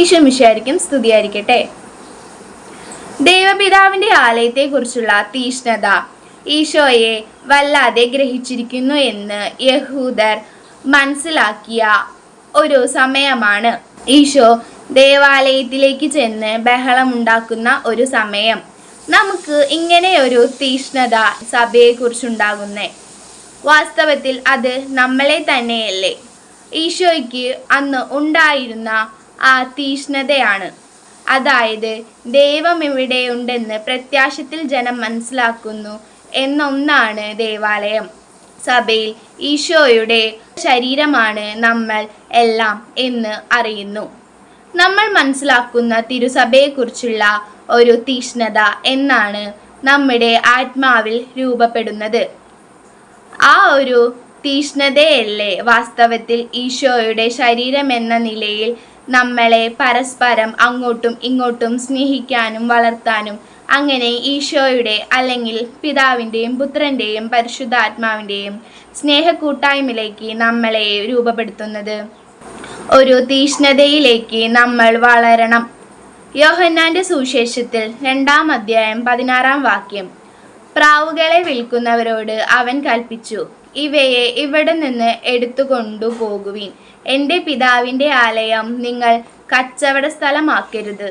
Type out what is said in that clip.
ഈശോ മിശിഹായ്ക്കും സ്തുതിയായിരിക്കട്ടെ. ദൈവപിതാവിന്റെ ആലയത്തെക്കുറിച്ചുള്ള തീഷ്ണത ഈശോയെ വല്ലാതെ ഗ്രഹിച്ചിരിക്കുന്നു എന്ന് യഹൂദർ മനസ്സിലാക്കിയ ഒരു സമയമാണ്. ഈശോ ദേവാലയത്തിലേക്ക് ചെന്ന് ബഹളമുണ്ടാക്കുന്ന ഒരു സമയം. നമുക്ക് ഇങ്ങനെ ഒരു തീഷ്ണത സഭയെക്കുറിച്ചുണ്ടാകുന്നേ? വാസ്തവത്തിൽ അത് നമ്മളെ തന്നെയല്ലേ? ഈശോയ്ക്ക് അന്ന് ഉണ്ടായിരുന്ന ആ തീഷ്ണതയാണ്. അതായത് ദൈവം ഇവിടെയുണ്ടെന്ന് പ്രത്യാശത്തിൽ ജനം മനസ്സിലാക്കുന്നു എന്നൊന്നാണ് ദേവാലയം. സഭയിൽ ഈശോയുടെ ശരീരമാണ് നമ്മൾ എല്ലാം എന്ന് അറിയുന്നു. നമ്മൾ മനസ്സിലാക്കുന്ന തിരുസഭയെക്കുറിച്ചുള്ള ഒരു തീഷ്ണത എന്നാണ് നമ്മുടെ ആത്മാവിൽ രൂപപ്പെടുന്നത്. ആ ഒരു തീഷ്ണതയല്ലേ വാസ്തവത്തിൽ ഈശോയുടെ ശരീരം എന്ന നിലയിൽ നമ്മളെ പരസ്പരം അങ്ങോട്ടും ഇങ്ങോട്ടും സ്നേഹിക്കാനും വളർത്താനും, അങ്ങനെ ഈശോയുടെ അല്ലെങ്കിൽ പിതാവിൻ്റെയും പുത്രൻ്റെയും പരിശുദ്ധാത്മാവിൻ്റെയും സ്നേഹക്കൂട്ടായ്മയിലേക്ക് നമ്മളെ രൂപപ്പെടുത്തുന്നത്. ഒരു തീഷ്ണതയിലേക്ക് നമ്മൾ വളരണം. യോഹന്നാന്റെ സുവിശേഷത്തിൽ 2-ാം അധ്യായം 16-ാം വാക്യം, പ്രാവുകളെ വിൽക്കുന്നവരോട് അവൻ കൽപ്പിച്ചു, ഇവയെ ഇവിടെ നിന്ന് എടുത്തുകൊണ്ടു പോകുവിൻ. എൻ്റെ പിതാവിൻ്റെ ആലയം നിങ്ങൾ കച്ചവട സ്ഥലമാക്കരുത്.